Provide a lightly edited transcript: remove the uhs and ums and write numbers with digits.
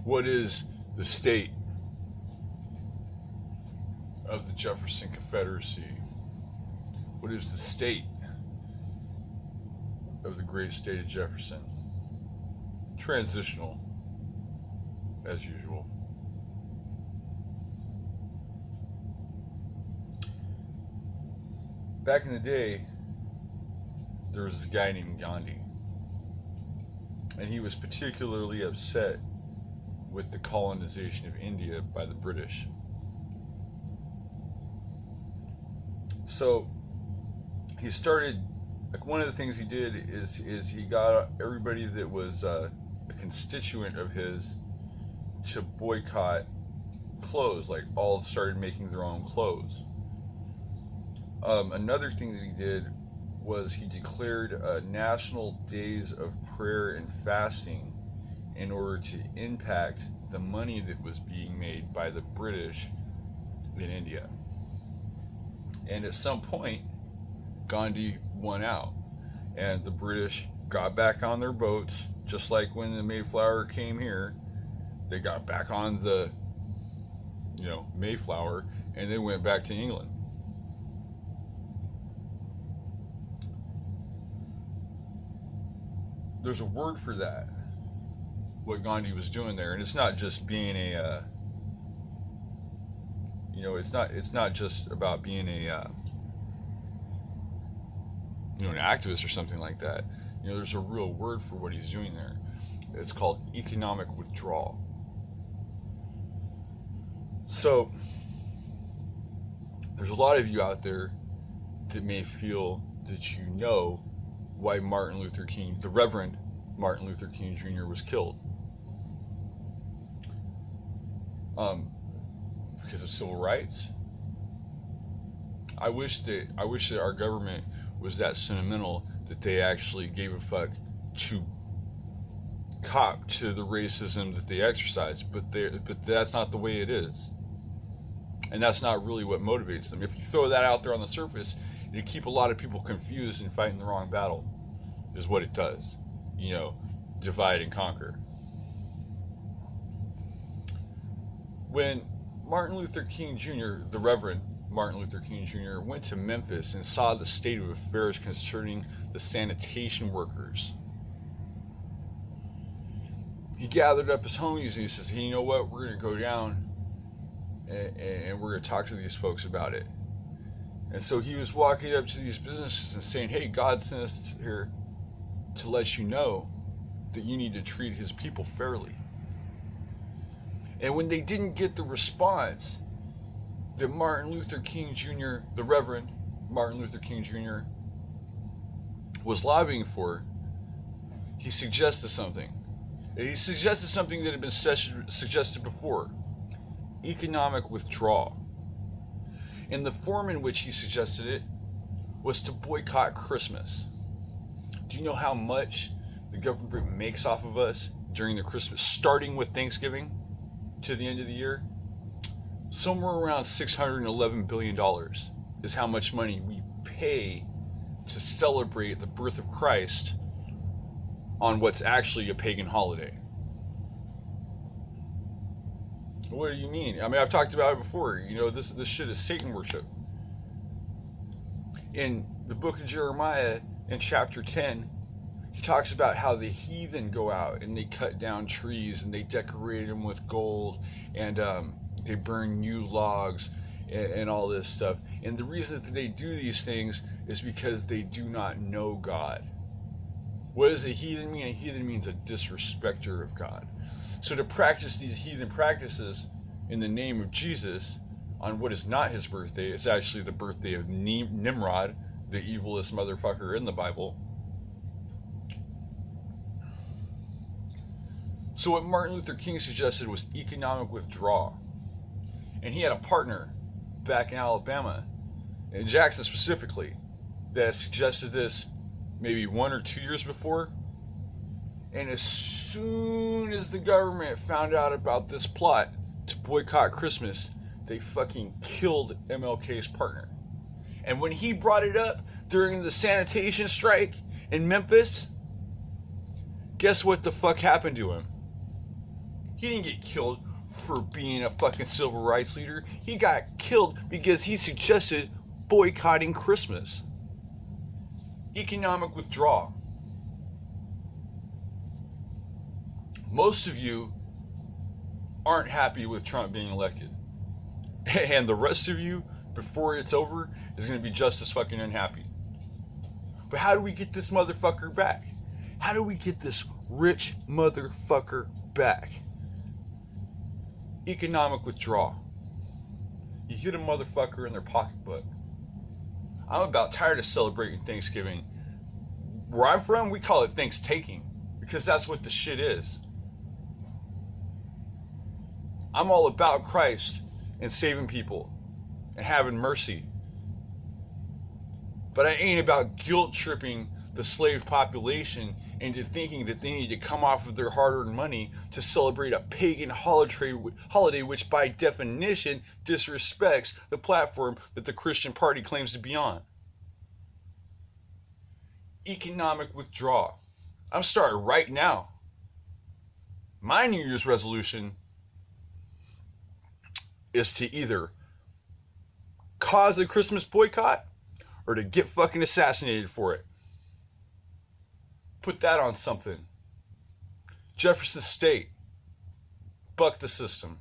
What is the state of the Jefferson Confederacy? What is the state of the great state of Jefferson? Transitional, as usual. Back in the day, there was this guy named Gandhi, and he was particularly upset with the colonization of India by the British. So he started, like, one of the things he did is he got everybody that was a constituent of his to boycott clothes, like all started making their own clothes. Another thing that he did was he declared national days of prayer and fasting in order to impact the money that was being made by the British in India. And at some point, Gandhi won out, and the British got back on their boats, just like when the Mayflower came here. They got back on the, Mayflower, and they went back to England. There's a word for that, what Gandhi was doing there, and it's not just being a, it's not just about being a, an activist or something like that. There's a real word for what he's doing there. It's called economic withdrawal. So there's a lot of you out there that may feel that why Martin Luther King, the Reverend Martin Luther King Jr. was killed. Because of civil rights. I wish that our government was that sentimental that they actually gave a fuck to cop to the racism that they exercise, but that's not the way it is. And that's not really what motivates them. If you throw that out there on the surface, you keep a lot of people confused and fighting the wrong battle, is what it does. Divide and conquer. When Martin Luther King Jr., the Reverend Martin Luther King Jr., went to Memphis and saw the state of affairs concerning the sanitation workers, he gathered up his homies and he says, hey, you know what, we're going to go down and we're going to talk to these folks about it. And so he was walking up to these businesses and saying, hey, God sent us here to let you know that you need to treat his people fairly. And when they didn't get the response that Martin Luther King Jr., the Reverend Martin Luther King Jr. was lobbying for, he suggested something. He suggested something that had been suggested before: economic withdrawal. And the form in which he suggested it was to boycott Christmas. Do you know how much the government makes off of us during the Christmas, starting with Thanksgiving to the end of the year? Somewhere around $611 billion is how much money we pay to celebrate the birth of Christ on what's actually a pagan holiday. What do you mean? I mean, I've talked about it before. This shit is Satan worship. In the book of Jeremiah, in chapter 10, he talks about how the heathen go out and they cut down trees and they decorate them with gold, and they burn new logs and all this stuff. And the reason that they do these things is because they do not know God. What does a heathen mean? A heathen means a disrespecter of God. So to practice these heathen practices in the name of Jesus on what is not his birthday, it's actually the birthday of Nimrod, the evilest motherfucker in the Bible. So what Martin Luther King suggested was economic withdrawal. And he had a partner back in Alabama, in Jackson specifically, that suggested this maybe 1 or 2 years before. And as soon as the government found out about this plot to boycott Christmas, they fucking killed MLK's partner. And when he brought it up during the sanitation strike in Memphis, guess what the fuck happened to him? He didn't get killed for being a fucking civil rights leader. He got killed because he suggested boycotting Christmas. Economic withdrawal. Most of you aren't happy with Trump being elected. And the rest of you, before it's over, is going to be just as fucking unhappy. But how do we get this motherfucker back? How do we get this rich motherfucker back? Economic withdrawal. You hit a motherfucker in their pocketbook. I'm about tired of celebrating Thanksgiving. Where I'm from, we call it Thanks-taking, because that's what the shit is. I'm all about Christ and saving people and having mercy. But I ain't about guilt-tripping the slave population into thinking that they need to come off of their hard-earned money to celebrate a pagan holiday which by definition disrespects the platform that the Christian party claims to be on. Economic withdrawal. I'm starting right now. My New Year's resolution is to either cause a Christmas boycott or to get fucking assassinated for it. Put that on something. Jefferson State. Buck the system.